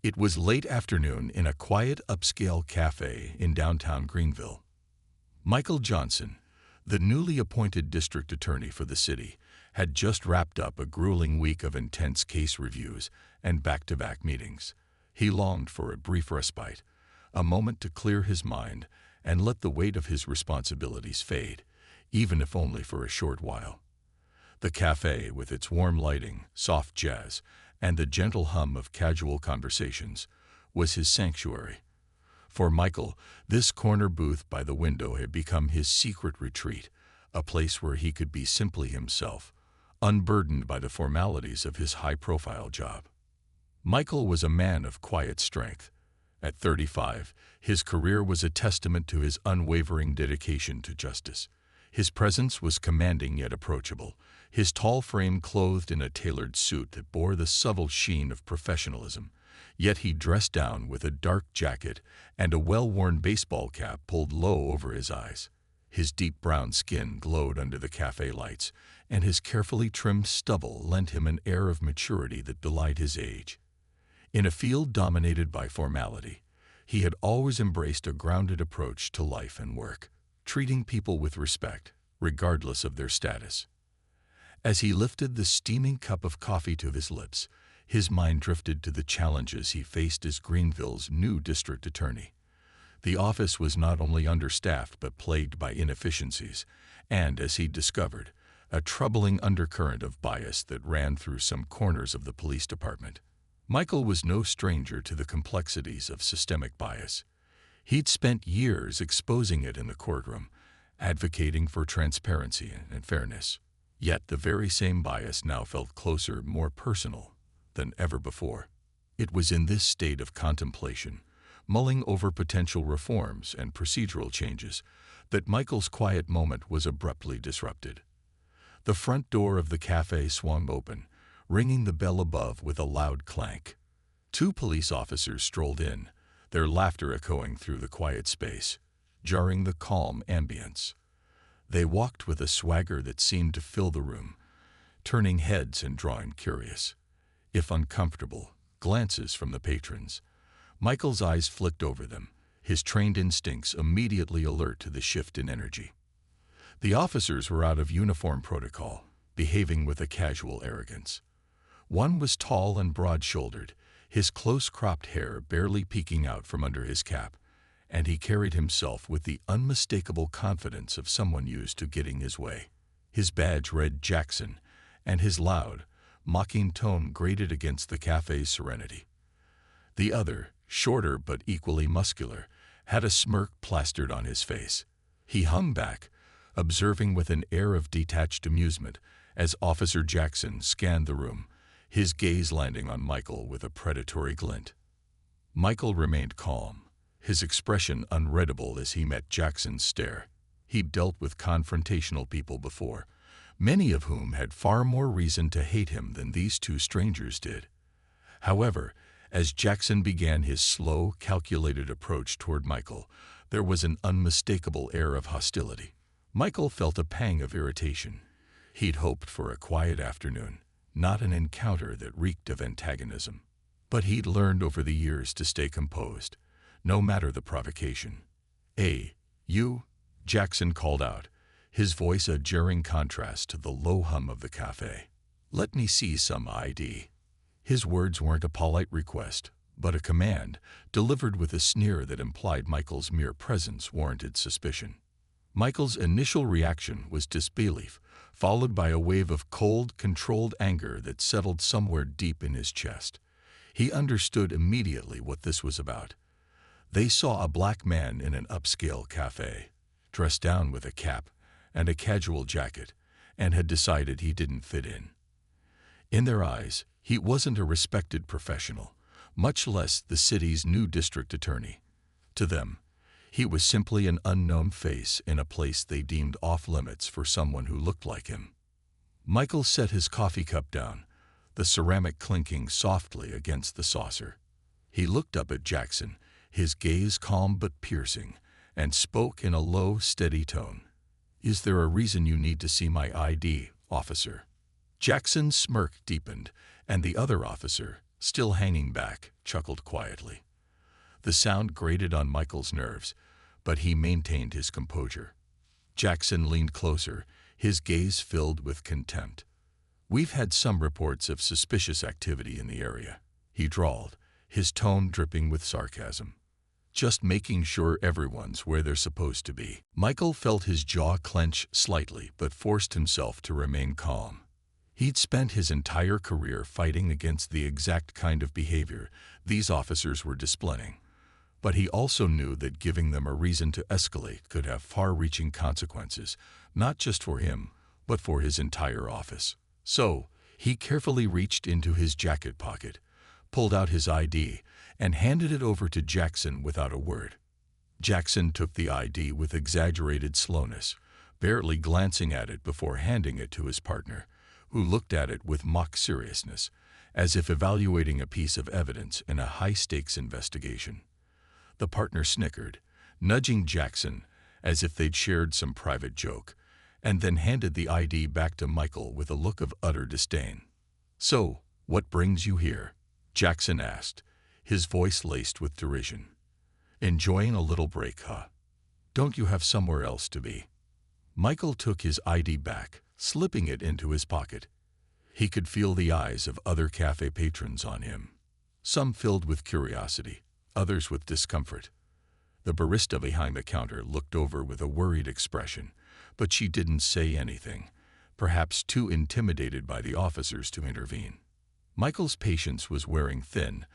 It was late afternoon in a quiet upscale cafe in downtown Greenville. Michael Johnson, the newly appointed district attorney for the city, had just wrapped up a grueling week of intense case reviews and back-to-back meetings. He longed for a brief respite, a moment to clear his mind and let the weight of his responsibilities fade, even if only for a short while. The cafe, with its warm lighting, soft jazz, and the gentle hum of casual conversations, was his sanctuary. For Michael, this corner booth by the window had become his secret retreat, a place where he could be simply himself, unburdened by the formalities of his high-profile job. Michael was a man of quiet strength. At 35, his career was a testament to his unwavering dedication to justice. His presence was commanding yet approachable, his tall frame clothed in a tailored suit that bore the subtle sheen of professionalism. Yet he dressed down with a dark jacket and a well-worn baseball cap pulled low over his eyes. His deep brown skin glowed under the cafe lights, and his carefully trimmed stubble lent him an air of maturity that belied his age. In a field dominated by formality, he had always embraced a grounded approach to life and work, treating people with respect, regardless of their status. As he lifted the steaming cup of coffee to his lips, his mind drifted to the challenges he faced as Greenville's new district attorney. The office was not only understaffed but plagued by inefficiencies, and, as he discovered, a troubling undercurrent of bias that ran through some corners of the police department. Michael was no stranger to the complexities of systemic bias. He'd spent years exposing it in the courtroom, advocating for transparency and fairness. Yet the very same bias now felt closer, more personal than ever before. It was in this state of contemplation, mulling over potential reforms and procedural changes, that Michael's quiet moment was abruptly disrupted. The front door of the cafe swung open, ringing the bell above with a loud clank. Two police officers strolled in, their laughter echoing through the quiet space, jarring the calm ambience. They walked with a swagger that seemed to fill the room, turning heads and drawing curious, if uncomfortable, glances from the patrons. Michael's eyes flicked over them, his trained instincts immediately alert to the shift in energy. The officers were out of uniform protocol, behaving with a casual arrogance. One was tall and broad-shouldered, his close-cropped hair barely peeking out from under his cap, and he carried himself with the unmistakable confidence of someone used to getting his way. His badge read Jackson, and his loud, mocking tone grated against the cafe's serenity. The other, shorter but equally muscular, had a smirk plastered on his face. He hung back, observing with an air of detached amusement as Officer Jackson scanned the room, his gaze landing on Michael with a predatory glint. Michael remained calm, his expression unreadable as he met Jackson's stare. He'd dealt with confrontational people before, many of whom had far more reason to hate him than these two strangers did. However, as Jackson began his slow, calculated approach toward Michael, there was an unmistakable air of hostility. Michael felt a pang of irritation. He'd hoped for a quiet afternoon, not an encounter that reeked of antagonism. But he'd learned over the years to stay composed, no matter the provocation. "Hey, you," Jackson called out, his voice a jarring contrast to the low hum of the cafe. "Let me see some ID." His words weren't a polite request, but a command, delivered with a sneer that implied Michael's mere presence warranted suspicion. Michael's initial reaction was disbelief, followed by a wave of cold, controlled anger that settled somewhere deep in his chest. He understood immediately what this was about. They saw a black man in an upscale cafe, dressed down with a cap and a casual jacket, and had decided he didn't fit in. In their eyes, he wasn't a respected professional, much less the city's new district attorney. To them, he was simply an unknown face in a place they deemed off-limits for someone who looked like him. Michael set his coffee cup down, the ceramic clinking softly against the saucer. He looked up at Jackson, his gaze calm but piercing, and spoke in a low, steady tone. "Is there a reason you need to see my ID, officer?" Jackson's smirk deepened, and the other officer, still hanging back, chuckled quietly. The sound grated on Michael's nerves, but he maintained his composure. Jackson leaned closer, his gaze filled with contempt. "We've had some reports of suspicious activity in the area," he drawled, his tone dripping with sarcasm. "Just making sure everyone's where they're supposed to be." Michael felt his jaw clench slightly but forced himself to remain calm. He'd spent his entire career fighting against the exact kind of behavior these officers were displaying. But he also knew that giving them a reason to escalate could have far-reaching consequences, not just for him, but for his entire office. So, he carefully reached into his jacket pocket, pulled out his ID, and handed it over to Jackson without a word. Jackson took the ID with exaggerated slowness, barely glancing at it before handing it to his partner, who looked at it with mock seriousness, as if evaluating a piece of evidence in a high-stakes investigation. The partner snickered, nudging Jackson as if they'd shared some private joke, and then handed the ID back to Michael with a look of utter disdain. "So, what brings you here?" Jackson asked, his voice laced with derision. "Enjoying a little break, huh? Don't you have somewhere else to be?" Michael took his ID back, slipping it into his pocket. He could feel the eyes of other cafe patrons on him, some filled with curiosity, others with discomfort. The barista behind the counter looked over with a worried expression, but she didn't say anything, perhaps too intimidated by the officers to intervene. Michael's patience was wearing thin,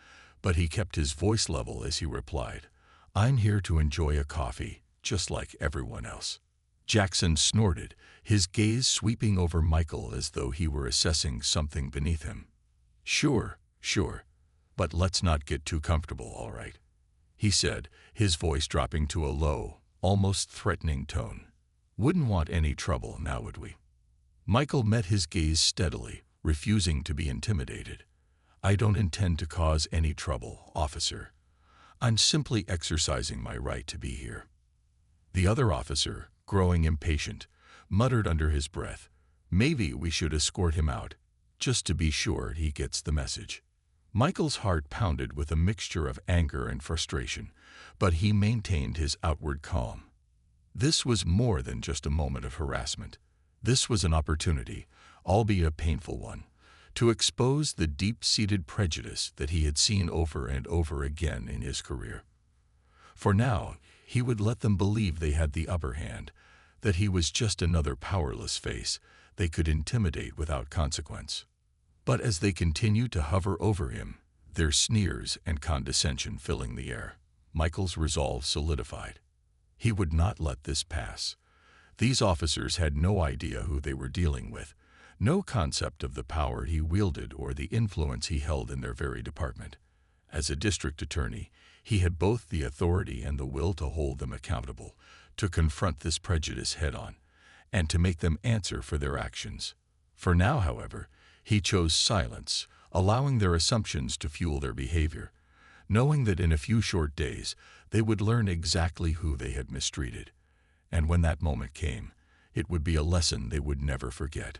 but he kept his voice level as he replied, "I'm here to enjoy a coffee, just like everyone else." Jackson snorted, his gaze sweeping over Michael as though he were assessing something beneath him. Sure, but let's not get too comfortable, all right?" he said, his voice dropping to a low, almost threatening tone. "Wouldn't want any trouble, now would we?" Michael met his gaze steadily, refusing to be intimidated. "I don't intend to cause any trouble, officer. I'm simply exercising my right to be here." The other officer, growing impatient, muttered under his breath, "Maybe we should escort him out, just to be sure he gets the message." Michael's heart pounded with a mixture of anger and frustration, but he maintained his outward calm. This was more than just a moment of harassment. This was an opportunity, albeit a painful one, to expose the deep-seated prejudice that he had seen over and over again in his career. For now, he would let them believe they had the upper hand, that he was just another powerless face they could intimidate without consequence. But as they continued to hover over him, their sneers and condescension filling the air, Michael's resolve solidified. He would not let this pass. These officers had no idea who they were dealing with, no concept of the power he wielded or the influence he held in their very department. As a district attorney, he had both the authority and the will to hold them accountable, to confront this prejudice head-on, and to make them answer for their actions. For now, however, he chose silence, allowing their assumptions to fuel their behavior, knowing that in a few short days they would learn exactly who they had mistreated. And when that moment came, it would be a lesson they would never forget.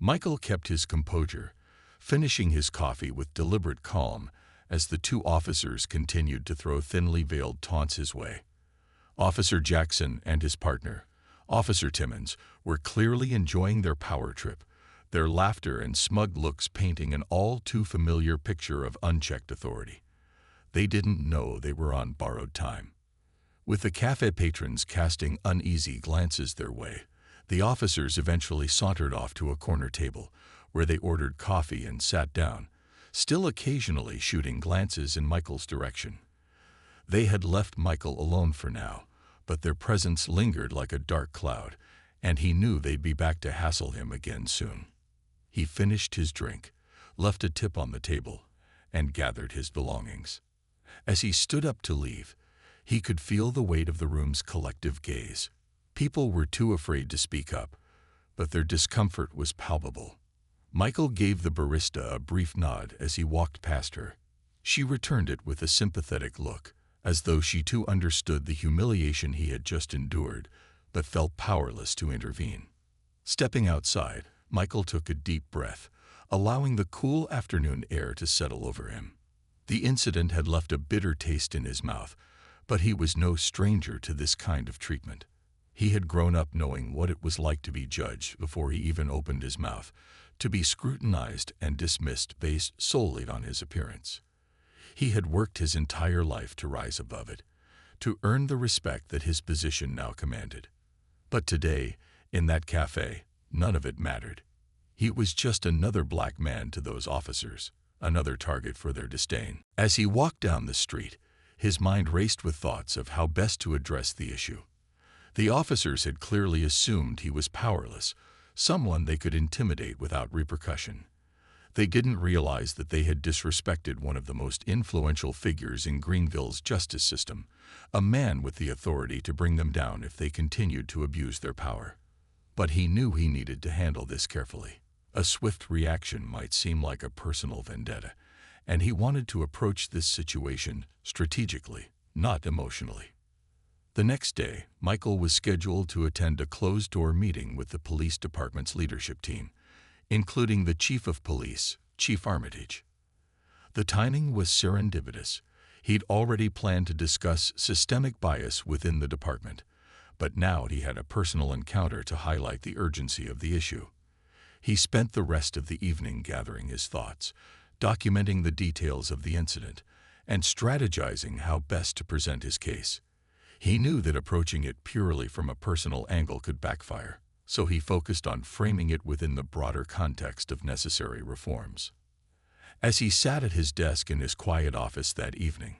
Michael kept his composure, finishing his coffee with deliberate calm as the two officers continued to throw thinly veiled taunts his way. Officer Jackson and his partner, Officer Timmons, were clearly enjoying their power trip, their laughter and smug looks painting an all-too-familiar picture of unchecked authority. They didn't know they were on borrowed time. With the cafe patrons casting uneasy glances their way, the officers eventually sauntered off to a corner table, where they ordered coffee and sat down, still occasionally shooting glances in Michael's direction. They had left Michael alone for now, but their presence lingered like a dark cloud, and he knew they'd be back to hassle him again soon. He finished his drink, left a tip on the table, and gathered his belongings. As he stood up to leave, he could feel the weight of the room's collective gaze. People were too afraid to speak up, but their discomfort was palpable. Michael gave the barista a brief nod as he walked past her. She returned it with a sympathetic look, as though she too understood the humiliation he had just endured, but felt powerless to intervene. Stepping outside, Michael took a deep breath, allowing the cool afternoon air to settle over him. The incident had left a bitter taste in his mouth, but he was no stranger to this kind of treatment. He had grown up knowing what it was like to be judged before he even opened his mouth, to be scrutinized and dismissed based solely on his appearance. He had worked his entire life to rise above it, to earn the respect that his position now commanded. But today, in that cafe, none of it mattered. He was just another black man to those officers, another target for their disdain. As he walked down the street, his mind raced with thoughts of how best to address the issue. The officers had clearly assumed he was powerless, someone they could intimidate without repercussion. They didn't realize that they had disrespected one of the most influential figures in Greenville's justice system, a man with the authority to bring them down if they continued to abuse their power. But he knew he needed to handle this carefully. A swift reaction might seem like a personal vendetta, and he wanted to approach this situation strategically, not emotionally. The next day, Michael was scheduled to attend a closed-door meeting with the police department's leadership team, including the chief of police, Chief Armitage. The timing was serendipitous. He'd already planned to discuss systemic bias within the department, but now he had a personal encounter to highlight the urgency of the issue. He spent the rest of the evening gathering his thoughts, documenting the details of the incident, and strategizing how best to present his case. He knew that approaching it purely from a personal angle could backfire, so he focused on framing it within the broader context of necessary reforms. As he sat at his desk in his quiet office that evening,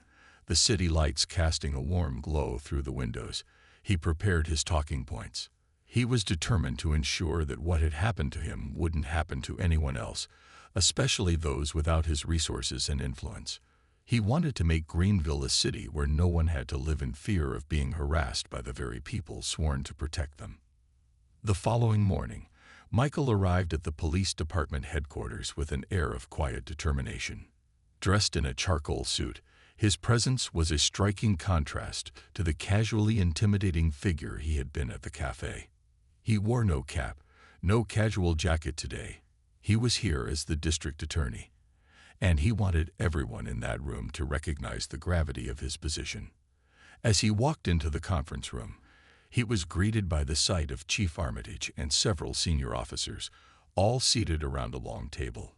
the city lights casting a warm glow through the windows, he prepared his talking points. He was determined to ensure that what had happened to him wouldn't happen to anyone else, especially those without his resources and influence. He wanted to make Greenville a city where no one had to live in fear of being harassed by the very people sworn to protect them. The following morning, Michael arrived at the police department headquarters with an air of quiet determination. Dressed in a charcoal suit, his presence was a striking contrast to the casually intimidating figure he had been at the cafe. He wore no cap, no casual jacket today. He was here as the district attorney, and he wanted everyone in that room to recognize the gravity of his position. As he walked into the conference room, he was greeted by the sight of Chief Armitage and several senior officers, all seated around a long table.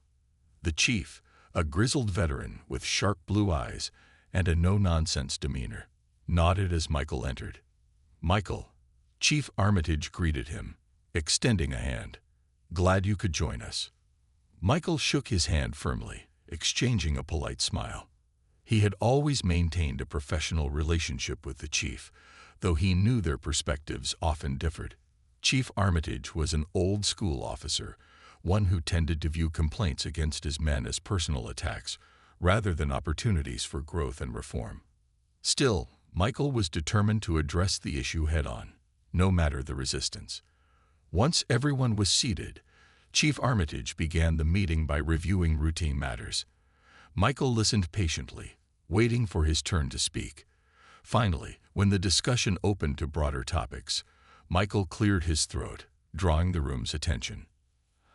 The chief, a grizzled veteran with sharp blue eyes and a no-nonsense demeanor, nodded as Michael entered. "Michael," Chief Armitage greeted him, extending a hand. "Glad you could join us." Michael shook his hand firmly, exchanging a polite smile. He had always maintained a professional relationship with the chief, though he knew their perspectives often differed. Chief Armitage was an old-school officer, one who tended to view complaints against his men as personal attacks, rather than opportunities for growth and reform. Still, Michael was determined to address the issue head-on, no matter the resistance. Once everyone was seated, Chief Armitage began the meeting by reviewing routine matters. Michael listened patiently, waiting for his turn to speak. Finally, when the discussion opened to broader topics, Michael cleared his throat, drawing the room's attention.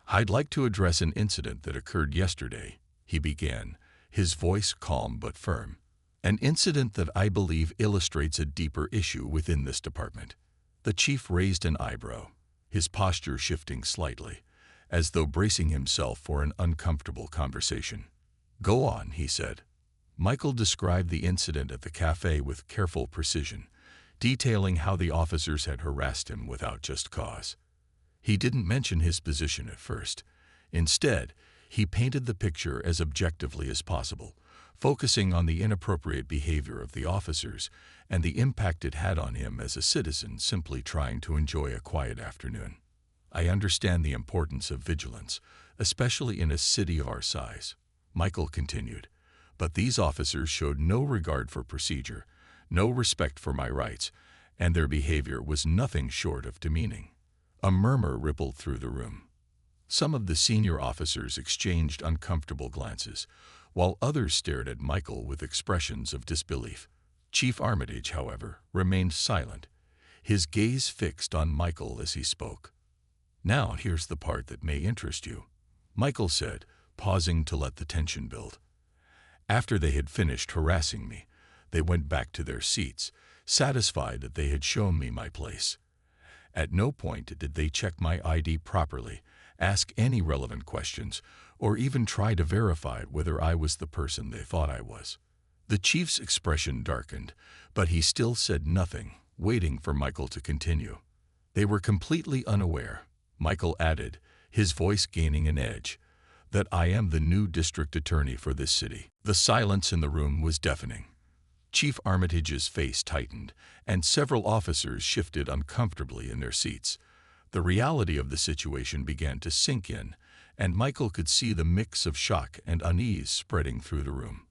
"I'd like to address an incident that occurred yesterday," he began, his voice calm but firm. "An incident that I believe illustrates a deeper issue within this department." The chief raised an eyebrow, his posture shifting slightly, as though bracing himself for an uncomfortable conversation. "Go on," he said. Michael described the incident at the cafe with careful precision, detailing how the officers had harassed him without just cause. He didn't mention his position at first. Instead, he painted the picture as objectively as possible, focusing on the inappropriate behavior of the officers and the impact it had on him as a citizen simply trying to enjoy a quiet afternoon. "I understand the importance of vigilance, especially in a city of our size," Michael continued, "but these officers showed no regard for procedure, no respect for my rights, and their behavior was nothing short of demeaning." A murmur rippled through the room. Some of the senior officers exchanged uncomfortable glances, while others stared at Michael with expressions of disbelief. Chief Armitage, however, remained silent, his gaze fixed on Michael as he spoke. "Now here's the part that may interest you." Michael said, pausing to let the tension build. After they had finished harassing me, they went back to their seats, satisfied that they had shown me my place. At no point did they check my ID properly, ask any relevant questions, or even try to verify whether I was the person they thought I was. The chief's expression darkened, but he still said nothing, waiting for Michael to continue. They were completely unaware, Michael added, his voice gaining an edge, that I am the new district attorney for this city. The silence in the room was deafening. Chief Armitage's face tightened, and several officers shifted uncomfortably in their seats. The reality of the situation began to sink in, and Michael could see the mix of shock and unease spreading through the room.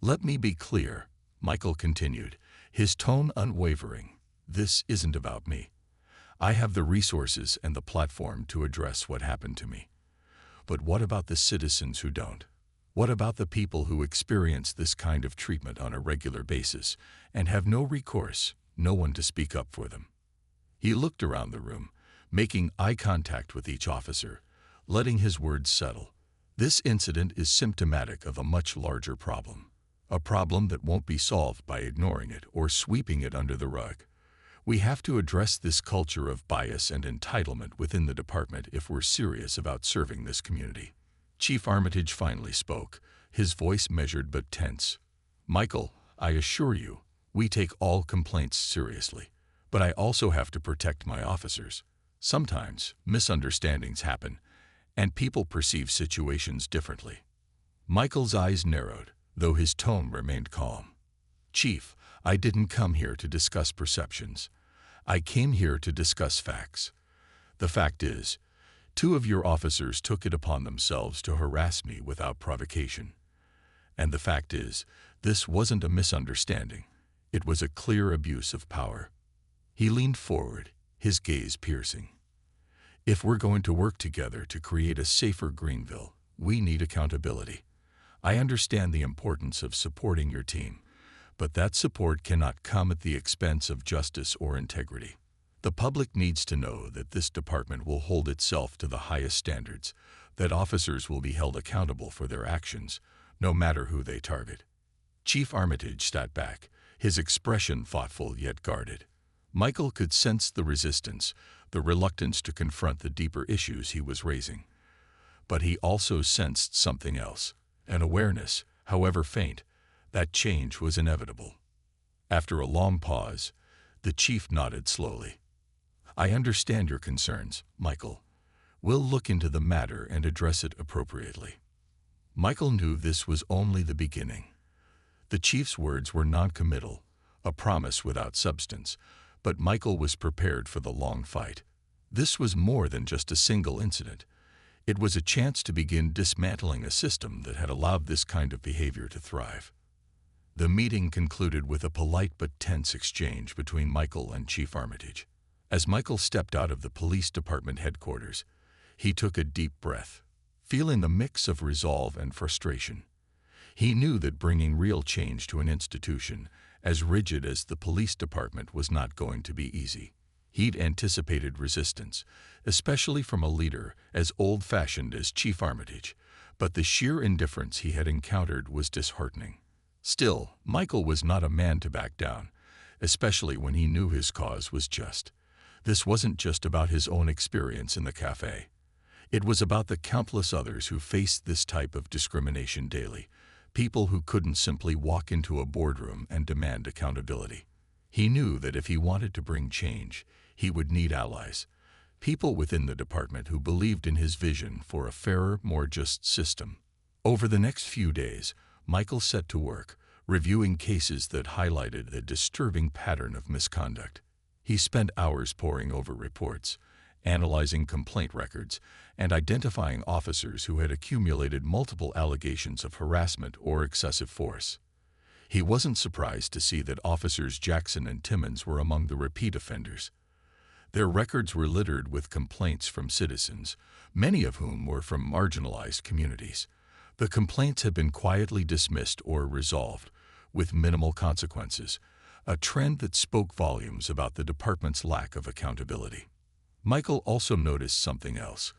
"Let me be clear," Michael continued, his tone unwavering. "This isn't about me. I have the resources and the platform to address what happened to me. But what about the citizens who don't? What about the people who experience this kind of treatment on a regular basis and have no recourse, no one to speak up for them?" He looked around the room, making eye contact with each officer, letting his words settle. "This incident is symptomatic of a much larger problem. A problem that won't be solved by ignoring it or sweeping it under the rug. We have to address this culture of bias and entitlement within the department if we're serious about serving this community." Chief Armitage finally spoke, his voice measured but tense. "Michael, I assure you, we take all complaints seriously, but I also have to protect my officers. Sometimes misunderstandings happen, and people perceive situations differently." Michael's eyes narrowed, though his tone remained calm. "Chief, I didn't come here to discuss perceptions. I came here to discuss facts. The fact is, 2 of your officers took it upon themselves to harass me without provocation. And the fact is, this wasn't a misunderstanding. It was a clear abuse of power." He leaned forward, his gaze piercing. "If we're going to work together to create a safer Greenville, we need accountability. I understand the importance of supporting your team, but that support cannot come at the expense of justice or integrity. The public needs to know that this department will hold itself to the highest standards, that officers will be held accountable for their actions, no matter who they target." Chief Armitage sat back, his expression thoughtful yet guarded. Michael could sense the resistance, the reluctance to confront the deeper issues he was raising. But he also sensed something else, an awareness, however faint, that change was inevitable. After a long pause, the chief nodded slowly. "I understand your concerns, Michael. We'll look into the matter and address it appropriately." Michael knew this was only the beginning. The chief's words were non-committal, a promise without substance, but Michael was prepared for the long fight. This was more than just a single incident. It was a chance to begin dismantling a system that had allowed this kind of behavior to thrive. The meeting concluded with a polite but tense exchange between Michael and Chief Armitage. As Michael stepped out of the police department headquarters, he took a deep breath, feeling the mix of resolve and frustration. He knew that bringing real change to an institution as rigid as the police department was not going to be easy. He'd anticipated resistance, especially from a leader as old-fashioned as Chief Armitage, but the sheer indifference he had encountered was disheartening. Still, Michael was not a man to back down, especially when he knew his cause was just. This wasn't just about his own experience in the cafe. It was about the countless others who faced this type of discrimination daily, people who couldn't simply walk into a boardroom and demand accountability. He knew that if he wanted to bring change, he would need allies, people within the department who believed in his vision for a fairer, more just system. Over the next few days, Michael set to work, reviewing cases that highlighted a disturbing pattern of misconduct. He spent hours poring over reports, analyzing complaint records, and identifying officers who had accumulated multiple allegations of harassment or excessive force. He wasn't surprised to see that Officers Jackson and Timmons were among the repeat offenders. Their records were littered with complaints from citizens, many of whom were from marginalized communities. The complaints had been quietly dismissed or resolved, with minimal consequences, a trend that spoke volumes about the department's lack of accountability. Michael also noticed something else.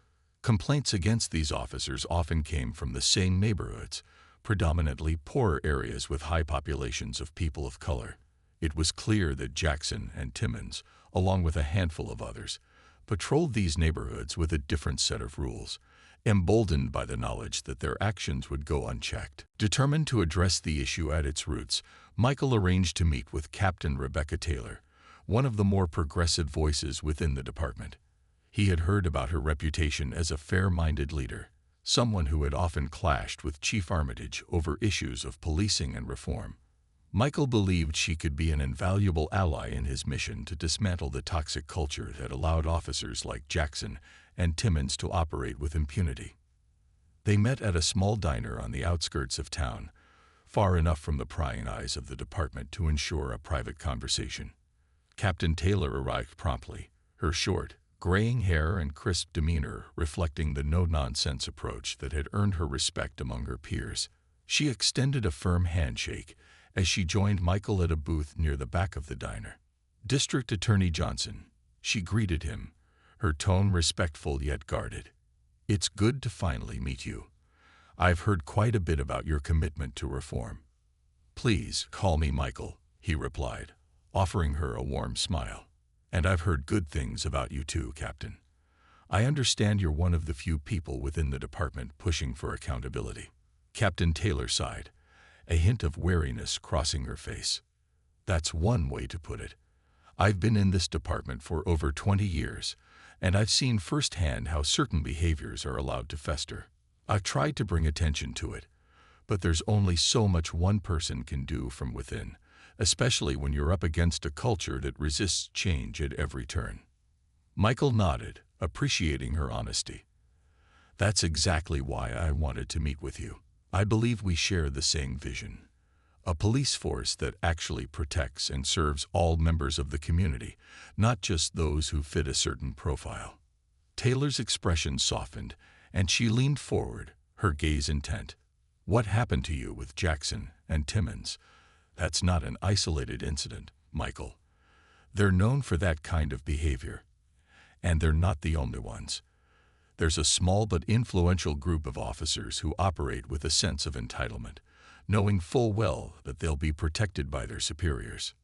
Complaints against these officers often came from the same neighborhoods, predominantly poor areas with high populations of people of color. It was clear that Jackson and Timmons, along with a handful of others, patrolled these neighborhoods with a different set of rules, emboldened by the knowledge that their actions would go unchecked. Determined to address the issue at its roots, Michael arranged to meet with Captain Rebecca Taylor, one of the more progressive voices within the department. He had heard about her reputation as a fair-minded leader, someone who had often clashed with Chief Armitage over issues of policing and reform. Michael believed she could be an invaluable ally in his mission to dismantle the toxic culture that allowed officers like Jackson and Timmons to operate with impunity. They met at a small diner on the outskirts of town, far enough from the prying eyes of the department to ensure a private conversation. Captain Taylor arrived promptly, her short, graying hair and crisp demeanor reflecting the no-nonsense approach that had earned her respect among her peers. She extended a firm handshake as she joined Michael at a booth near the back of the diner. "District Attorney Johnson," she greeted him, her tone respectful yet guarded. "It's good to finally meet you. I've heard quite a bit about your commitment to reform." "Please call me Michael," he replied, offering her a warm smile. "And I've heard good things about you too, Captain. I understand you're one of the few people within the department pushing for accountability." Captain Taylor sighed, a hint of wariness crossing her face. "That's one way to put it. I've been in this department for over 20 years, and I've seen firsthand how certain behaviors are allowed to fester. I've tried to bring attention to it, but there's only so much one person can do from within, especially when you're up against a culture that resists change at every turn." Michael nodded, appreciating her honesty. "That's exactly why I wanted to meet with you. I believe we share the same vision. A police force that actually protects and serves all members of the community, not just those who fit a certain profile." Taylor's expression softened, and she leaned forward, her gaze intent. "What happened to you with Jackson and Timmons? That's not an isolated incident, Michael. They're known for that kind of behavior. And they're not the only ones. There's a small but influential group of officers who operate with a sense of entitlement, knowing full well that they'll be protected by their superiors."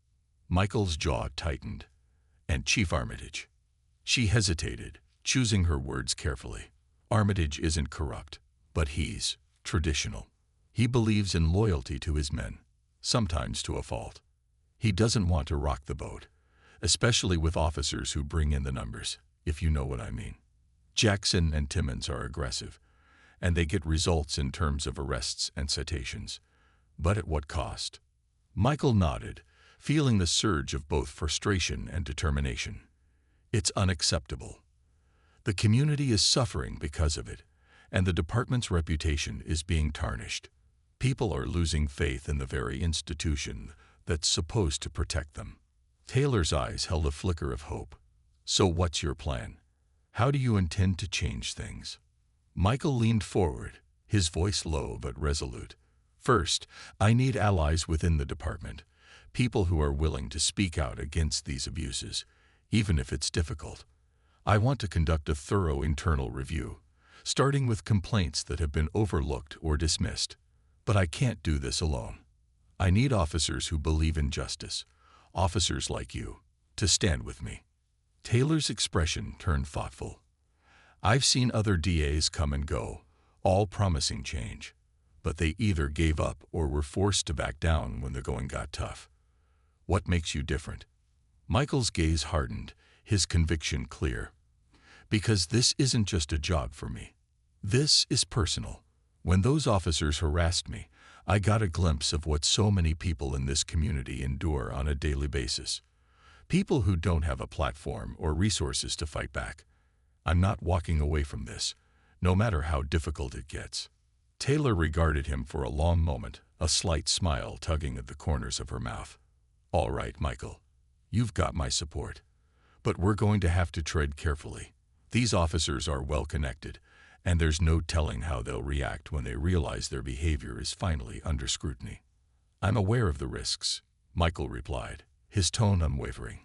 Michael's jaw tightened. "And Chief Armitage?" She hesitated, choosing her words carefully. "Armitage isn't corrupt, but he's traditional. He believes in loyalty to his men, sometimes to a fault. He doesn't want to rock the boat, especially with officers who bring in the numbers, if you know what I mean. Jackson and Timmons are aggressive, and they get results in terms of arrests and citations. But at what cost?" Michael nodded, feeling the surge of both frustration and determination. "It's unacceptable. The community is suffering because of it, and the department's reputation is being tarnished. People are losing faith in the very institution that's supposed to protect them." Taylor's eyes held a flicker of hope. "So what's your plan? How do you intend to change things?" Michael leaned forward, his voice low but resolute. "First, I need allies within the department, people who are willing to speak out against these abuses, even if it's difficult. I want to conduct a thorough internal review, starting with complaints that have been overlooked or dismissed. But I can't do this alone. I need officers who believe in justice, officers like you, to stand with me." Taylor's expression turned thoughtful. "I've seen other DAs come and go, all promising change, but they either gave up or were forced to back down when the going got tough. What makes you different?" Michael's gaze hardened, his conviction clear. "Because this isn't just a job for me. This is personal. When those officers harassed me, I got a glimpse of what so many people in this community endure on a daily basis. People who don't have a platform or resources to fight back. I'm not walking away from this, no matter how difficult it gets." Taylor regarded him for a long moment, a slight smile tugging at the corners of her mouth. "All right, Michael. You've got my support. But we're going to have to tread carefully. These officers are well connected, and there's no telling how they'll react when they realize their behavior is finally under scrutiny." "I'm aware of the risks," Michael replied, his tone unwavering.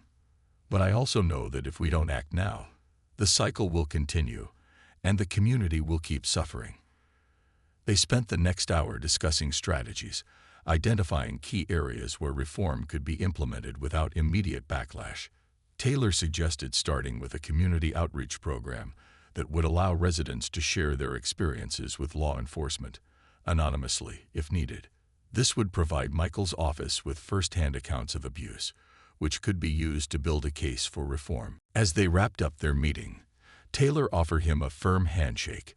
"But I also know that if we don't act now, the cycle will continue, and the community will keep suffering. They spent the next hour discussing strategies, identifying key areas where reform could be implemented without immediate backlash. Taylor suggested starting with a community outreach program that would allow residents to share their experiences with law enforcement, anonymously if needed. This would provide Michael's office with first-hand accounts of abuse, which could be used to build a case for reform. As they wrapped up their meeting, Taylor offered him a firm handshake.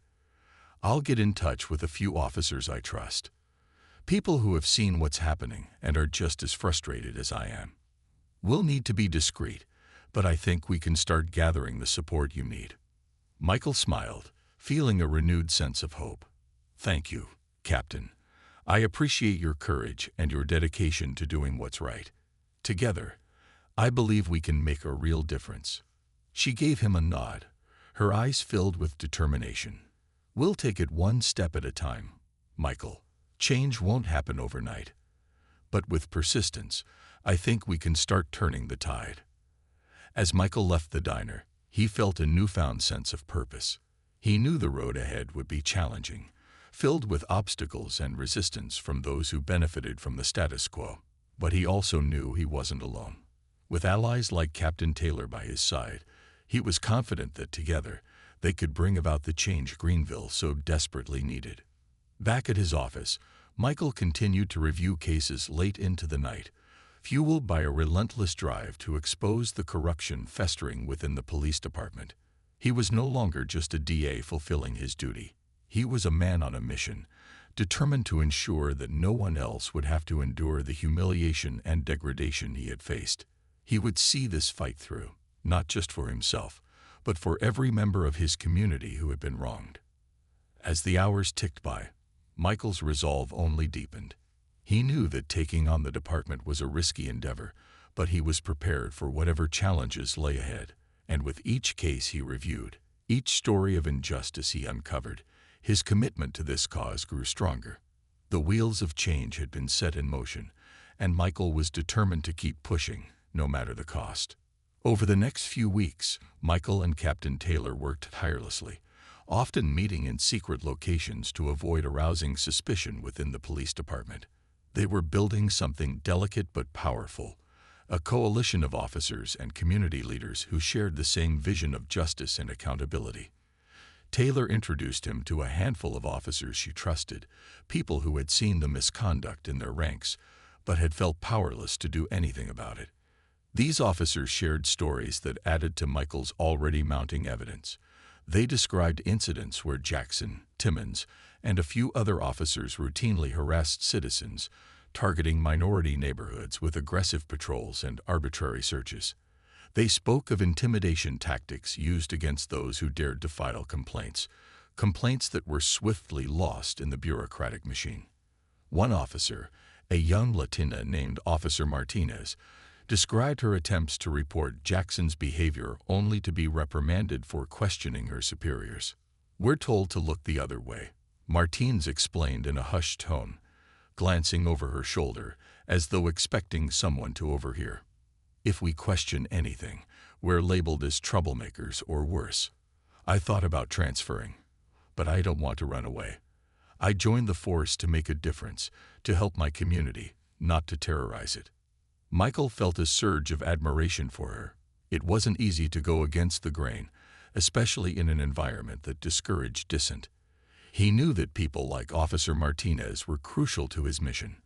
"I'll get in touch with a few officers I trust. People who have seen what's happening and are just as frustrated as I am. We'll need to be discreet, but I think we can start gathering the support you need." Michael smiled, feeling a renewed sense of hope. "Thank you, Captain. I appreciate your courage and your dedication to doing what's right. Together, I believe we can make a real difference." She gave him a nod, her eyes filled with determination. "We'll take it one step at a time, Michael. Change won't happen overnight. But with persistence, I think we can start turning the tide." As Michael left the diner, he felt a newfound sense of purpose. He knew the road ahead would be challenging, filled with obstacles and resistance from those who benefited from the status quo. But he also knew he wasn't alone. With allies like Captain Taylor by his side, he was confident that together they could bring about the change Greenville so desperately needed. Back at his office, Michael continued to review cases late into the night, fueled by a relentless drive to expose the corruption festering within the police department. He was no longer just a DA fulfilling his duty. He was a man on a mission, determined to ensure that no one else would have to endure the humiliation and degradation he had faced. He would see this fight through, not just for himself, but for every member of his community who had been wronged. As the hours ticked by, Michael's resolve only deepened. He knew that taking on the department was a risky endeavor, but he was prepared for whatever challenges lay ahead. And with each case he reviewed, each story of injustice he uncovered, his commitment to this cause grew stronger. The wheels of change had been set in motion, and Michael was determined to keep pushing, no matter the cost. Over the next few weeks, Michael and Captain Taylor worked tirelessly, often meeting in secret locations to avoid arousing suspicion within the police department. They were building something delicate but powerful, a coalition of officers and community leaders who shared the same vision of justice and accountability. Taylor introduced him to a handful of officers she trusted, people who had seen the misconduct in their ranks, but had felt powerless to do anything about it. These officers shared stories that added to Michael's already mounting evidence. They described incidents where Jackson, Timmons, and a few other officers routinely harassed citizens, targeting minority neighborhoods with aggressive patrols and arbitrary searches. They spoke of intimidation tactics used against those who dared to file complaints that were swiftly lost in the bureaucratic machine. One officer, a young Latina named Officer Martinez, described her attempts to report Jackson's behavior only to be reprimanded for questioning her superiors. "We're told to look the other way," Martinez explained in a hushed tone, glancing over her shoulder as though expecting someone to overhear. "If we question anything, we're labeled as troublemakers or worse. I thought about transferring, but I don't want to run away. I joined the force to make a difference, to help my community, not to terrorize it." Michael felt a surge of admiration for her. It wasn't easy to go against the grain, especially in an environment that discouraged dissent. He knew that people like Officer Martinez were crucial to his mission.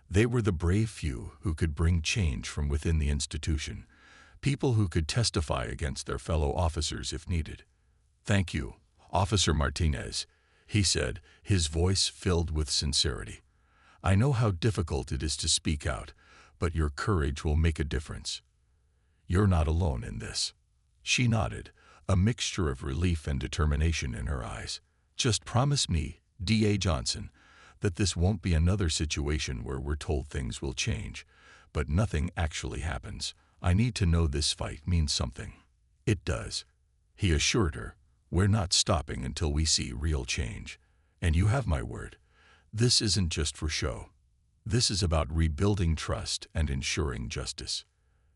They were the brave few who could bring change from within the institution, people who could testify against their fellow officers if needed. "Thank you, Officer Martinez," he said, his voice filled with sincerity. "I know how difficult it is to speak out, but your courage will make a difference. You're not alone in this." She nodded, a mixture of relief and determination in her eyes. "Just promise me, D.A. Johnson, that this won't be another situation where we're told things will change, but nothing actually happens. I need to know this fight means something." "It does," he assured her. "We're not stopping until we see real change. And you have my word. This isn't just for show. This is about rebuilding trust and ensuring justice."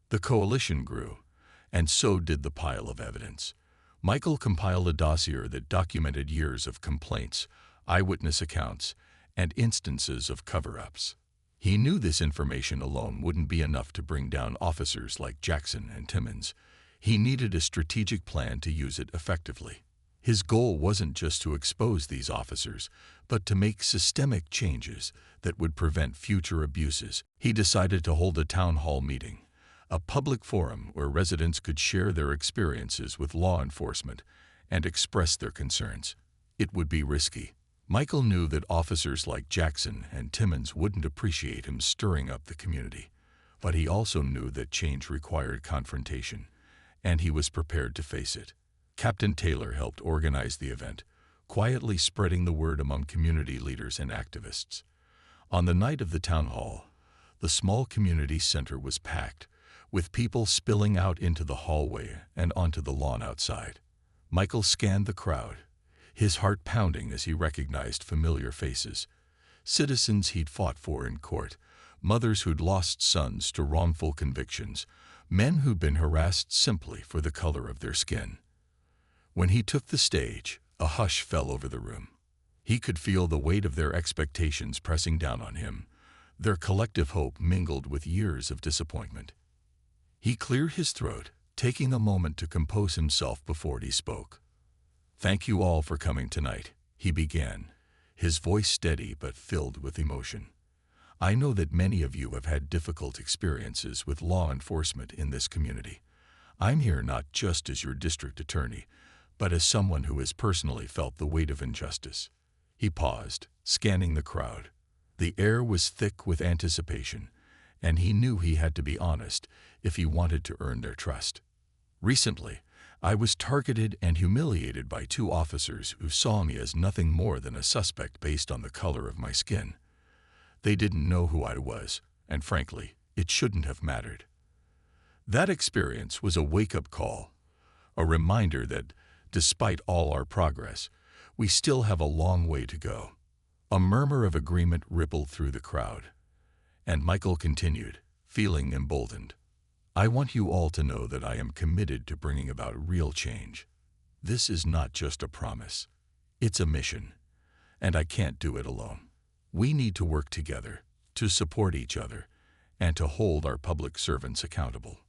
The coalition grew, and so did the pile of evidence. Michael compiled a dossier that documented years of complaints, eyewitness accounts, and instances of cover-ups. He knew this information alone wouldn't be enough to bring down officers like Jackson and Timmons. He needed a strategic plan to use it effectively. His goal wasn't just to expose these officers, but to make systemic changes that would prevent future abuses. He decided to hold a town hall meeting, a public forum where residents could share their experiences with law enforcement and express their concerns. It would be risky. Michael knew that officers like Jackson and Timmons wouldn't appreciate him stirring up the community, but he also knew that change required confrontation, and he was prepared to face it. Captain Taylor helped organize the event, quietly spreading the word among community leaders and activists. On the night of the town hall, the small community center was packed, with people spilling out into the hallway and onto the lawn outside. Michael scanned the crowd, his heart pounding as he recognized familiar faces. Citizens he'd fought for in court, mothers who'd lost sons to wrongful convictions, men who'd been harassed simply for the color of their skin. When he took the stage, a hush fell over the room. He could feel the weight of their expectations pressing down on him, their collective hope mingled with years of disappointment. He cleared his throat, taking a moment to compose himself before he spoke. "Thank you all for coming tonight," he began, his voice steady but filled with emotion. "I know that many of you have had difficult experiences with law enforcement in this community. I'm here not just as your district attorney, but as someone who has personally felt the weight of injustice." He paused, scanning the crowd. The air was thick with anticipation, and he knew he had to be honest if he wanted to earn their trust. "Recently, I was targeted and humiliated by two officers who saw me as nothing more than a suspect based on the color of my skin. They didn't know who I was, and frankly, it shouldn't have mattered." That experience was a wake-up call, a reminder that, despite all our progress, we still have a long way to go. A murmur of agreement rippled through the crowd, and Michael continued, feeling emboldened. "I want you all to know that I am committed to bringing about real change. This is not just a promise. It's a mission, and I can't do it alone. We need to work together, to support each other, and to hold our public servants accountable."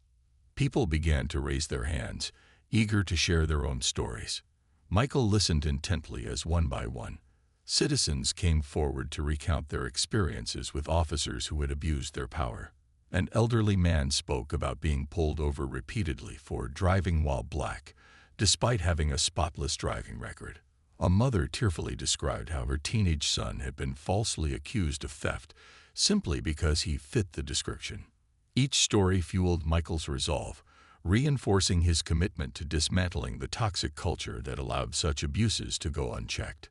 People began to raise their hands, eager to share their own stories. Michael listened intently as one by one, citizens came forward to recount their experiences with officers who had abused their power. An elderly man spoke about being pulled over repeatedly for driving while black, despite having a spotless driving record. A mother tearfully described how her teenage son had been falsely accused of theft simply because he fit the description. Each story fueled Michael's resolve, reinforcing his commitment to dismantling the toxic culture that allowed such abuses to go unchecked.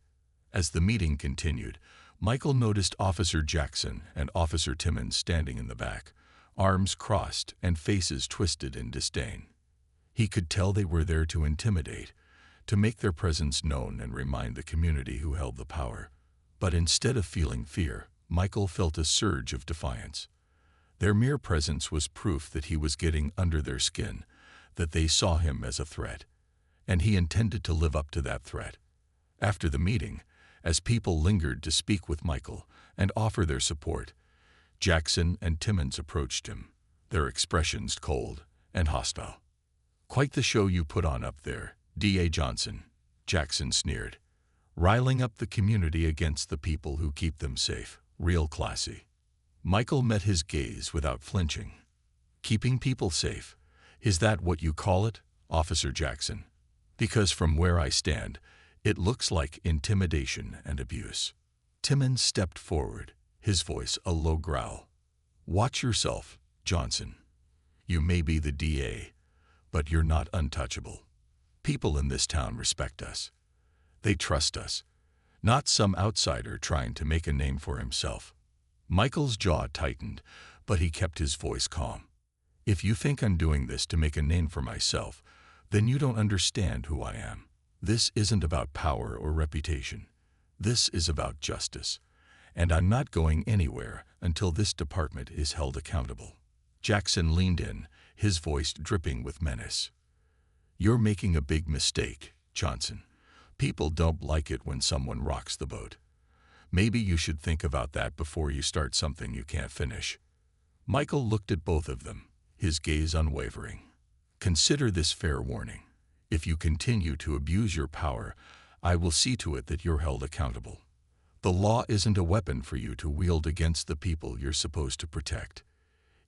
As the meeting continued, Michael noticed Officer Jackson and Officer Timmons standing in the back, arms crossed and faces twisted in disdain. He could tell they were there to intimidate, to make their presence known and remind the community who held the power. But instead of feeling fear, Michael felt a surge of defiance. Their mere presence was proof that he was getting under their skin, that they saw him as a threat, and he intended to live up to that threat. After the meeting, as people lingered to speak with Michael and offer their support, Jackson and Timmons approached him, their expressions cold and hostile. "Quite the show you put on up there, D.A. Johnson," Jackson sneered. "Riling up the community against the people who keep them safe. Real classy." Michael met his gaze without flinching. "Keeping people safe, is that what you call it, Officer Jackson? Because from where I stand, it looks like intimidation and abuse." Timmons stepped forward, his voice a low growl. "Watch yourself, Johnson. You may be the DA, but you're not untouchable. People in this town respect us. They trust us, not some outsider trying to make a name for himself." Michael's jaw tightened, but he kept his voice calm. "If you think I'm doing this to make a name for myself, then you don't understand who I am. This isn't about power or reputation. This is about justice, and I'm not going anywhere until this department is held accountable." Jackson leaned in, his voice dripping with menace. "You're making a big mistake, Johnson. People don't like it when someone rocks the boat. Maybe you should think about that before you start something you can't finish." Michael looked at both of them, his gaze unwavering. "Consider this fair warning. If you continue to abuse your power, I will see to it that you're held accountable. The law isn't a weapon for you to wield against the people you're supposed to protect.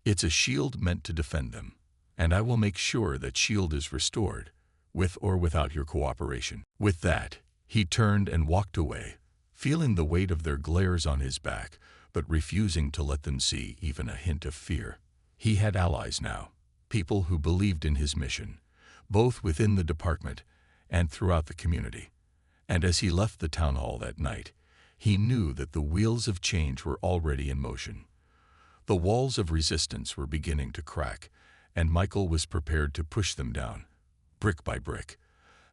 It's a shield meant to defend them, and I will make sure that shield is restored, with or without your cooperation." With that, he turned and walked away, feeling the weight of their glares on his back, but refusing to let them see even a hint of fear. He had allies now, people who believed in his mission, both within the department and throughout the community. And as he left the town hall that night, he knew that the wheels of change were already in motion. The walls of resistance were beginning to crack, and Michael was prepared to push them down, brick by brick,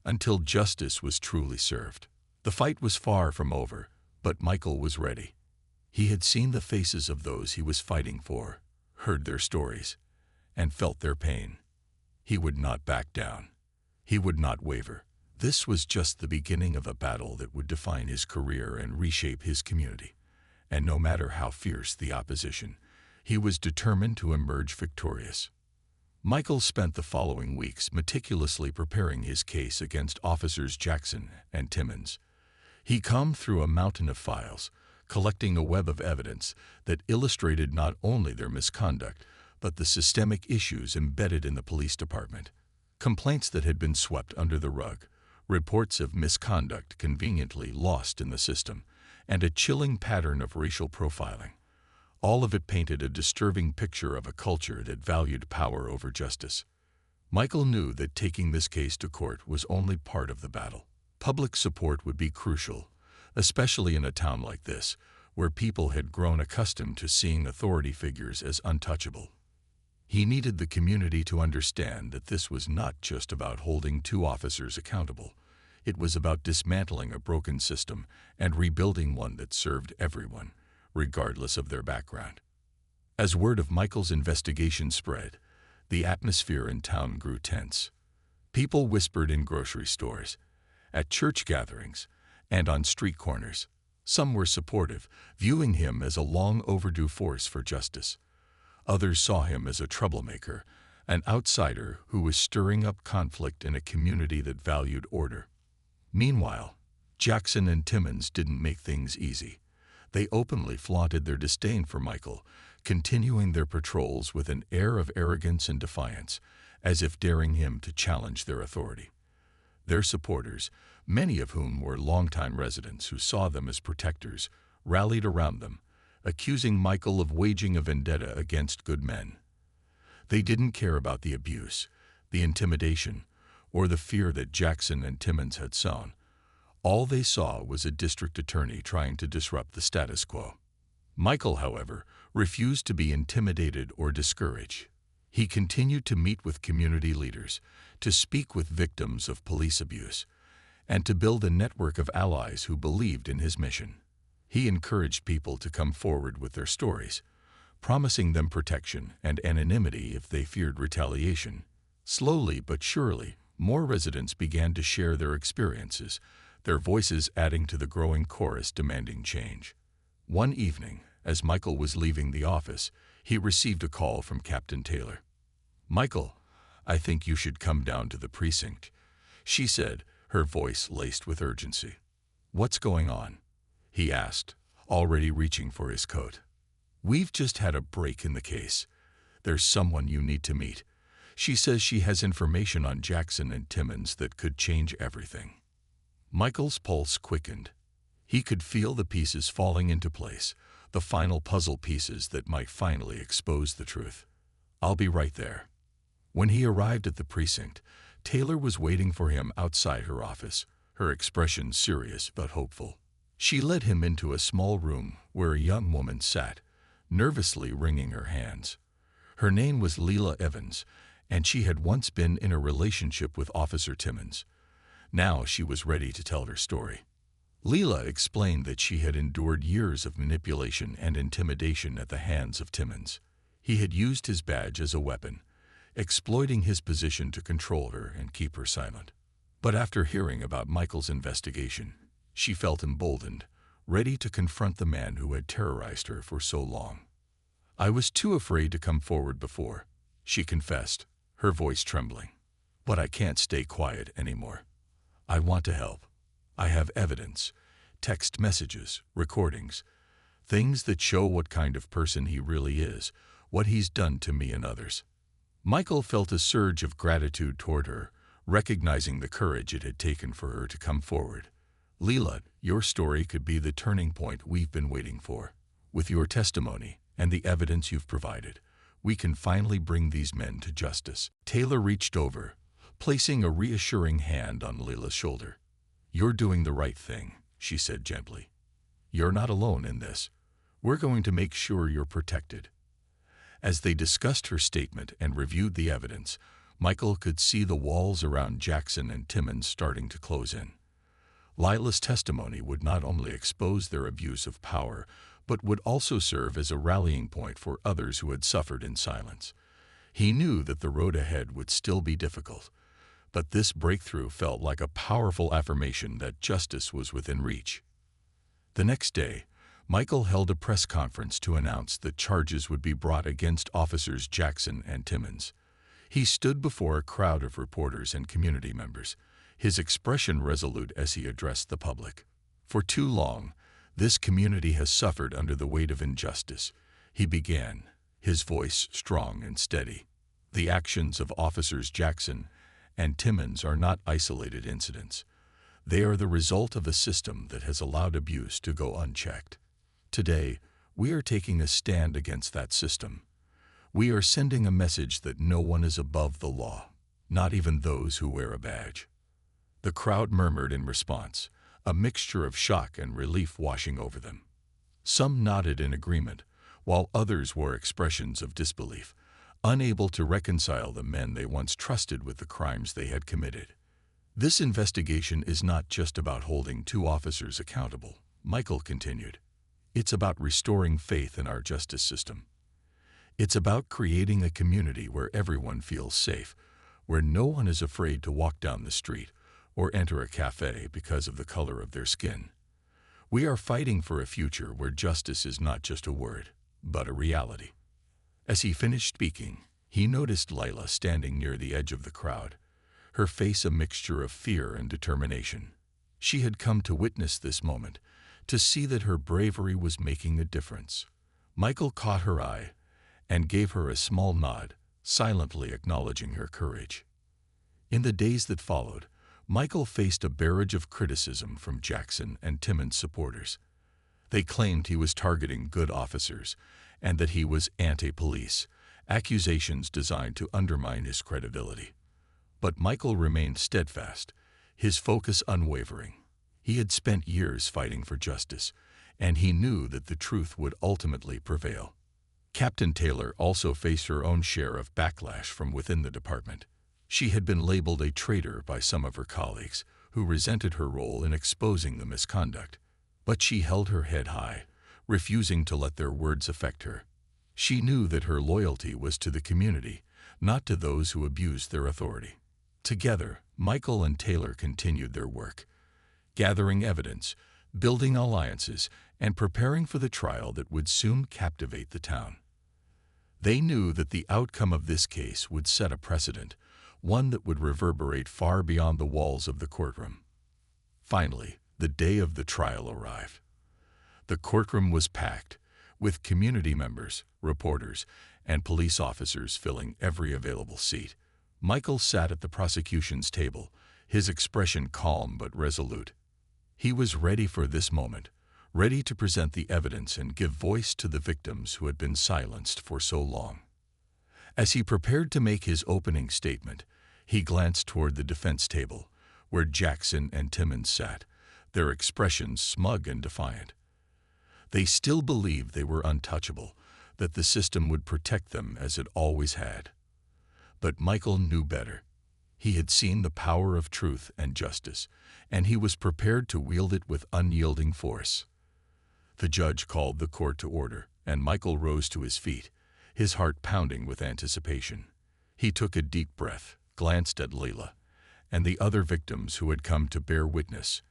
until justice was truly served. The fight was far from over, but Michael was ready. He had seen the faces of those he was fighting for, heard their stories, and felt their pain. He would not back down. He would not waver. This was just the beginning of a battle that would define his career and reshape his community. And no matter how fierce the opposition, he was determined to emerge victorious. Michael spent the following weeks meticulously preparing his case against officers Jackson and Timmons. He combed through a mountain of files, collecting a web of evidence that illustrated not only their misconduct, but the systemic issues embedded in the police department. Complaints that had been swept under the rug, reports of misconduct conveniently lost in the system, and a chilling pattern of racial profiling. All of it painted a disturbing picture of a culture that valued power over justice. Michael knew that taking this case to court was only part of the battle. Public support would be crucial, especially in a town like this, where people had grown accustomed to seeing authority figures as untouchable. He needed the community to understand that this was not just about holding two officers accountable. It was about dismantling a broken system and rebuilding one that served everyone, regardless of their background. As word of Michael's investigation spread, the atmosphere in town grew tense. People whispered in grocery stores, at church gatherings, and on street corners. Some were supportive, viewing him as a long overdue force for justice. Others saw him as a troublemaker, an outsider who was stirring up conflict in a community that valued order. Meanwhile, Jackson and Timmons didn't make things easy. They openly flaunted their disdain for Michael, continuing their patrols with an air of arrogance and defiance, as if daring him to challenge their authority. Their supporters, many of whom were longtime residents who saw them as protectors, rallied around them, accusing Michael of waging a vendetta against good men. They didn't care about the abuse, the intimidation, or the fear that Jackson and Timmons had sown. All they saw was a district attorney trying to disrupt the status quo. Michael, however, refused to be intimidated or discouraged. He continued to meet with community leaders, to speak with victims of police abuse, and to build a network of allies who believed in his mission. He encouraged people to come forward with their stories, promising them protection and anonymity if they feared retaliation. Slowly but surely, more residents began to share their experiences, their voices adding to the growing chorus demanding change. One evening, as Michael was leaving the office, he received a call from Captain Taylor. "Michael, I think you should come down to the precinct," she said, her voice laced with urgency. "What's going on?" he asked, already reaching for his coat. "We've just had a break in the case. There's someone you need to meet. She says she has information on Jackson and Timmons that could change everything." Michael's pulse quickened. He could feel the pieces falling into place, the final puzzle pieces that might finally expose the truth. "I'll be right there." When he arrived at the precinct, Taylor was waiting for him outside her office, her expression serious but hopeful. She led him into a small room where a young woman sat, nervously wringing her hands. Her name was Leila Evans, and she had once been in a relationship with Officer Timmons. Now she was ready to tell her story. Leila explained that she had endured years of manipulation and intimidation at the hands of Timmons. He had used his badge as a weapon, exploiting his position to control her and keep her silent. But after hearing about Michael's investigation, she felt emboldened, ready to confront the man who had terrorized her for so long. "I was too afraid to come forward before," she confessed, her voice trembling. "But I can't stay quiet anymore. I want to help. I have evidence, text messages, recordings, things that show what kind of person he really is, what he's done to me and others." Michael felt a surge of gratitude toward her, recognizing the courage it had taken for her to come forward. "Leela, your story could be the turning point we've been waiting for. With your testimony and the evidence you've provided, we can finally bring these men to justice." Taylor reached over, placing a reassuring hand on Leela's shoulder. "You're doing the right thing," she said gently. "You're not alone in this. We're going to make sure you're protected." As they discussed her statement and reviewed the evidence, Michael could see the walls around Jackson and Timmons starting to close in. Lila's testimony would not only expose their abuse of power, but would also serve as a rallying point for others who had suffered in silence. He knew that the road ahead would still be difficult, but this breakthrough felt like a powerful affirmation that justice was within reach. The next day, Michael held a press conference to announce that charges would be brought against officers Jackson and Timmons. He stood before a crowd of reporters and community members, his expression resolute as he addressed the public. "For too long, this community has suffered under the weight of injustice," he began, his voice strong and steady. "The actions of officers Jackson and Timmons are not isolated incidents. They are the result of a system that has allowed abuse to go unchecked. Today, we are taking a stand against that system. We are sending a message that no one is above the law, not even those who wear a badge." The crowd murmured in response, a mixture of shock and relief washing over them. Some nodded in agreement, while others wore expressions of disbelief, unable to reconcile the men they once trusted with the crimes they had committed. "This investigation is not just about holding two officers accountable," Michael continued. "It's about restoring faith in our justice system. It's about creating a community where everyone feels safe, where no one is afraid to walk down the street or enter a cafe because of the color of their skin. We are fighting for a future where justice is not just a word, but a reality." As he finished speaking, he noticed Lila standing near the edge of the crowd, her face a mixture of fear and determination. She had come to witness this moment, to see that her bravery was making a difference. Michael caught her eye and gave her a small nod, silently acknowledging her courage. In the days that followed, Michael faced a barrage of criticism from Jackson and Timmons supporters. They claimed he was targeting good officers and that he was anti-police, accusations designed to undermine his credibility. But Michael remained steadfast, his focus unwavering. He had spent years fighting for justice, and he knew that the truth would ultimately prevail. Captain Taylor also faced her own share of backlash from within the department. She had been labeled a traitor by some of her colleagues, who resented her role in exposing the misconduct. But she held her head high, refusing to let their words affect her. She knew that her loyalty was to the community, not to those who abused their authority. Together, Michael and Taylor continued their work, gathering evidence, building alliances, and preparing for the trial that would soon captivate the town. They knew that the outcome of this case would set a precedent, one that would reverberate far beyond the walls of the courtroom. Finally, the day of the trial arrived. The courtroom was packed, with community members, reporters, and police officers filling every available seat. Michael sat at the prosecution's table, his expression calm but resolute. He was ready for this moment, ready to present the evidence and give voice to the victims who had been silenced for so long. As he prepared to make his opening statement, he glanced toward the defense table, where Jackson and Timmons sat, their expressions smug and defiant. They still believed they were untouchable, that the system would protect them as it always had. But Michael knew better. He had seen the power of truth and justice, and he was prepared to wield it with unyielding force. The judge called the court to order, and Michael rose to his feet, his heart pounding with anticipation. He took a deep breath, glanced at Leila and the other victims who had come to bear witness,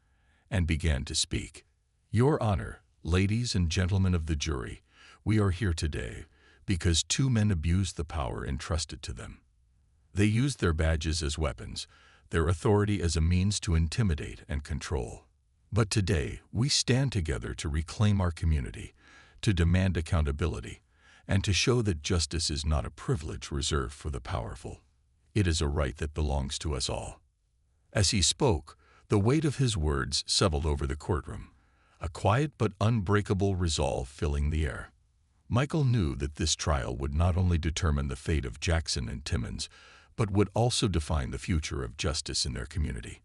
and began to speak. Your Honor, ladies and gentlemen of the jury, we are here today because two men abused the power entrusted to them. They used their badges as weapons, their authority as a means to intimidate and control. But today, we stand together to reclaim our community, to demand accountability, and to show that justice is not a privilege reserved for the powerful. It is a right that belongs to us all. As he spoke, the weight of his words settled over the courtroom, a quiet but unbreakable resolve filling the air. Michael knew that this trial would not only determine the fate of Jackson and Timmons, but would also define the future of justice in their community.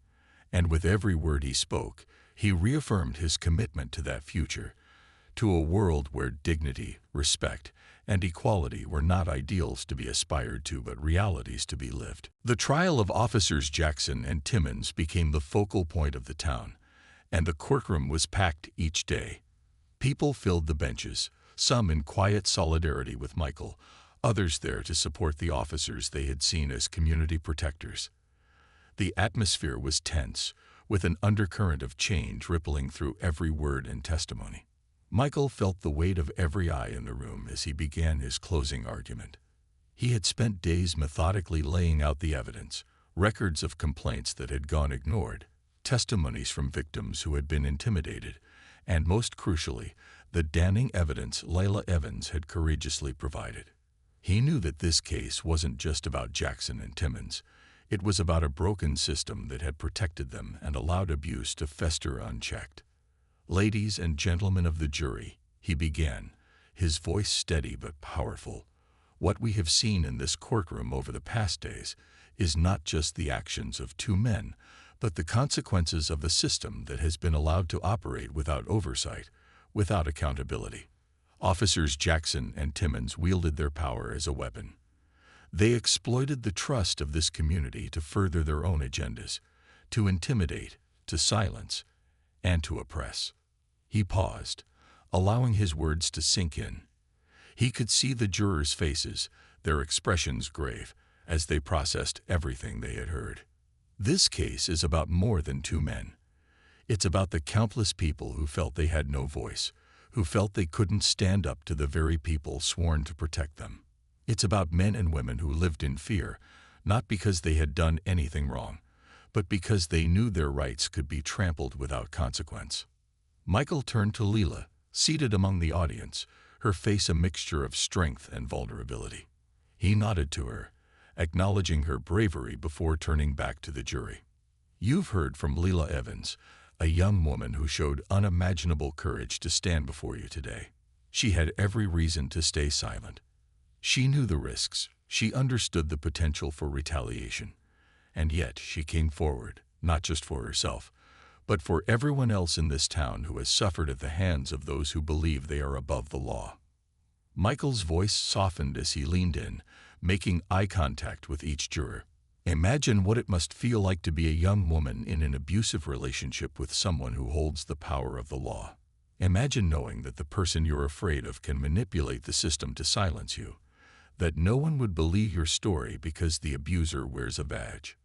And with every word he spoke, he reaffirmed his commitment to that future, to a world where dignity, respect, and equality were not ideals to be aspired to but realities to be lived. The trial of officers Jackson and Timmons became the focal point of the town, and the courtroom was packed each day. People filled the benches, some in quiet solidarity with Michael, others there to support the officers they had seen as community protectors. The atmosphere was tense, with an undercurrent of change rippling through every word and testimony. Michael felt the weight of every eye in the room as he began his closing argument. He had spent days methodically laying out the evidence, records of complaints that had gone ignored, testimonies from victims who had been intimidated, and most crucially, the damning evidence Leila Evans had courageously provided. He knew that this case wasn't just about Jackson and Timmons. It was about a broken system that had protected them and allowed abuse to fester unchecked. Ladies and gentlemen of the jury, he began, his voice steady but powerful. What we have seen in this courtroom over the past days is not just the actions of two men, but the consequences of a system that has been allowed to operate without oversight, without accountability. Officers Jackson and Timmons wielded their power as a weapon. They exploited the trust of this community to further their own agendas, to intimidate, to silence, and to oppress. He paused, allowing his words to sink in. He could see the jurors' faces, their expressions grave, as they processed everything they had heard. This case is about more than two men. It's about the countless people who felt they had no voice, who felt they couldn't stand up to the very people sworn to protect them. It's about men and women who lived in fear, not because they had done anything wrong, but because they knew their rights could be trampled without consequence. Michael turned to Leila, seated among the audience, her face a mixture of strength and vulnerability. He nodded to her, acknowledging her bravery before turning back to the jury. You've heard from Leila Evans, a young woman who showed unimaginable courage to stand before you today. She had every reason to stay silent. She knew the risks, she understood the potential for retaliation. And yet she came forward, not just for herself, but for everyone else in this town who has suffered at the hands of those who believe they are above the law. Michael's voice softened as he leaned in, making eye contact with each juror. Imagine what it must feel like to be a young woman in an abusive relationship with someone who holds the power of the law. Imagine knowing that the person you're afraid of can manipulate the system to silence you, that no one would believe your story because the abuser wears a badge.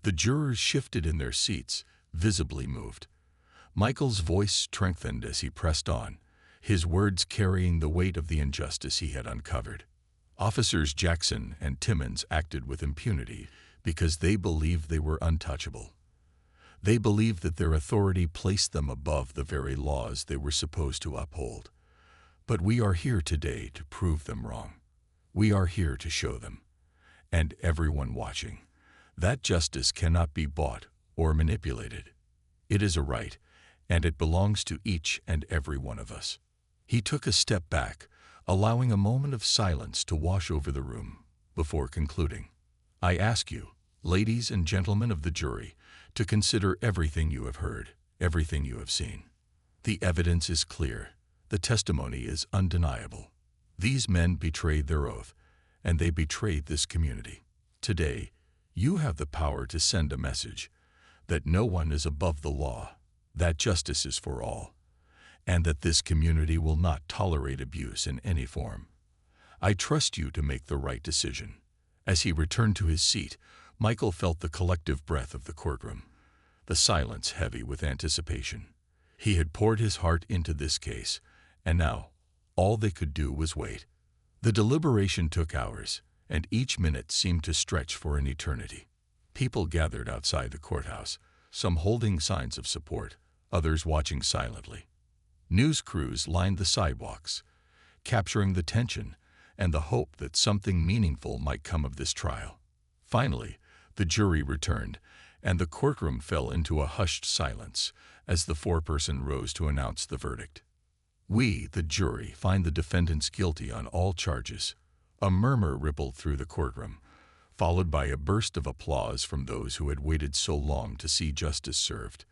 The jurors shifted in their seats, visibly moved. Michael's voice strengthened as he pressed on, his words carrying the weight of the injustice he had uncovered. Officers Jackson and Timmons acted with impunity because they believed they were untouchable. They believed that their authority placed them above the very laws they were supposed to uphold. But we are here today to prove them wrong. We are here to show them, and everyone watching, that justice cannot be bought or manipulated. It is a right, and it belongs to each and every one of us. He took a step back, allowing a moment of silence to wash over the room before concluding. I ask you, ladies and gentlemen of the jury, to consider everything you have heard, everything you have seen. The evidence is clear. The testimony is undeniable. These men betrayed their oath, and they betrayed this community. Today, you have the power to send a message that no one is above the law, that justice is for all, and that this community will not tolerate abuse in any form. I trust you to make the right decision, As he returned to his seat, Michael felt the collective breath of the courtroom, the silence heavy with anticipation. He had poured his heart into this case, and now all they could do was wait. The deliberation took hours, and each minute seemed to stretch for an eternity. People gathered outside the courthouse, some holding signs of support, others watching silently. News crews lined the sidewalks, capturing the tension and the hope that something meaningful might come of this trial. Finally, the jury returned, and the courtroom fell into a hushed silence as the foreperson rose to announce the verdict. "We, the jury, find the defendants guilty on all charges." A murmur rippled through the courtroom, followed by a burst of applause from those who had waited so long to see justice served.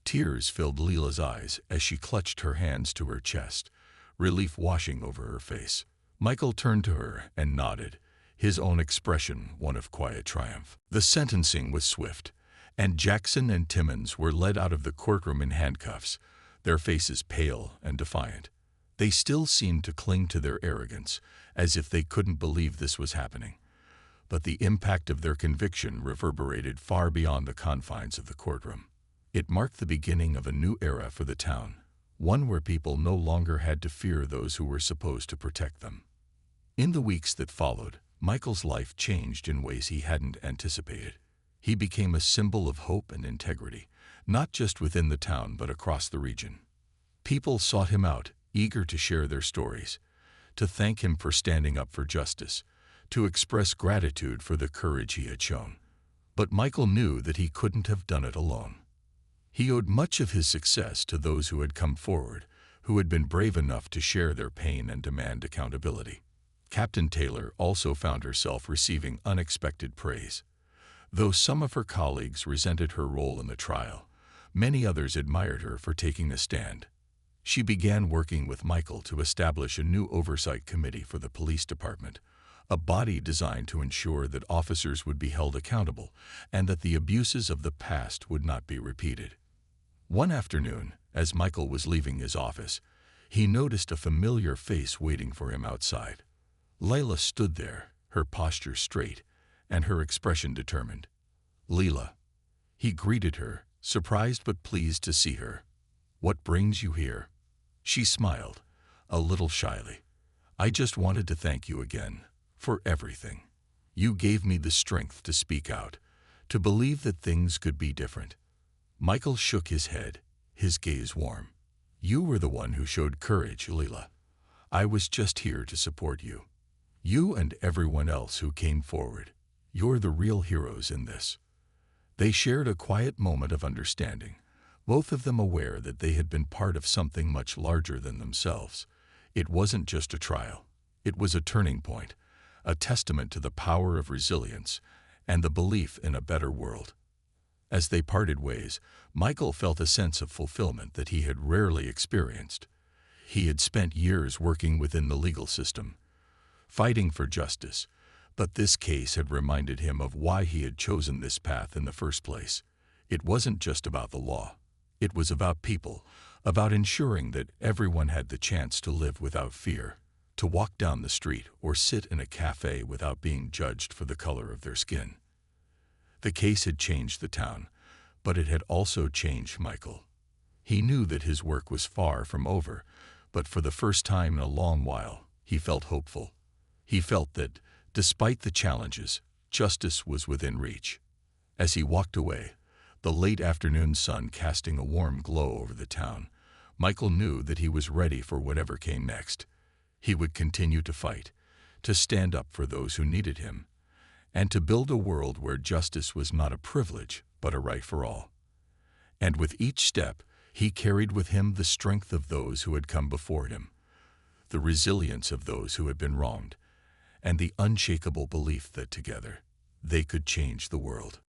Tears filled Leela's eyes as she clutched her hands to her chest, relief washing over her face. Michael turned to her and nodded, his own expression one of quiet triumph. The sentencing was swift, and Jackson and Timmons were led out of the courtroom in handcuffs, their faces pale and defiant. They still seemed to cling to their arrogance, as if they couldn't believe this was happening. But the impact of their conviction reverberated far beyond the confines of the courtroom. It marked the beginning of a new era for the town, one where people no longer had to fear those who were supposed to protect them. In the weeks that followed, Michael's life changed in ways he hadn't anticipated. He became a symbol of hope and integrity, not just within the town but across the region. People sought him out, eager to share their stories, to thank him for standing up for justice, to express gratitude for the courage he had shown. But Michael knew that he couldn't have done it alone. He owed much of his success to those who had come forward, who had been brave enough to share their pain and demand accountability. Captain Taylor also found herself receiving unexpected praise. Though some of her colleagues resented her role in the trial, many others admired her for taking a stand. She began working with Michael to establish a new oversight committee for the police department, a body designed to ensure that officers would be held accountable and that the abuses of the past would not be repeated. One afternoon, as Michael was leaving his office, he noticed a familiar face waiting for him outside. Leila stood there, her posture straight and her expression determined. "Leila." He greeted her, surprised but pleased to see her. "What brings you here?" She smiled, a little shyly. "I just wanted to thank you again, for everything. You gave me the strength to speak out, to believe that things could be different." Michael shook his head, his gaze warm. "You were the one who showed courage, Leila. I was just here to support you. You and everyone else who came forward. You're the real heroes in this." They shared a quiet moment of understanding, both of them aware that they had been part of something much larger than themselves. It wasn't just a trial. It was a turning point, a testament to the power of resilience and the belief in a better world. As they parted ways, Michael felt a sense of fulfillment that he had rarely experienced. He had spent years working within the legal system, fighting for justice, but this case had reminded him of why he had chosen this path in the first place. It wasn't just about the law. It was about people, about ensuring that everyone had the chance to live without fear, to walk down the street or sit in a cafe without being judged for the color of their skin. The case had changed the town, but it had also changed Michael. He knew that his work was far from over, but for the first time in a long while, he felt hopeful. He felt that, despite the challenges, justice was within reach. As he walked away, the late afternoon sun casting a warm glow over the town, Michael knew that he was ready for whatever came next. He would continue to fight, to stand up for those who needed him, and to build a world where justice was not a privilege, but a right for all. And with each step, he carried with him the strength of those who had come before him, the resilience of those who had been wronged, and the unshakable belief that together, they could change the world.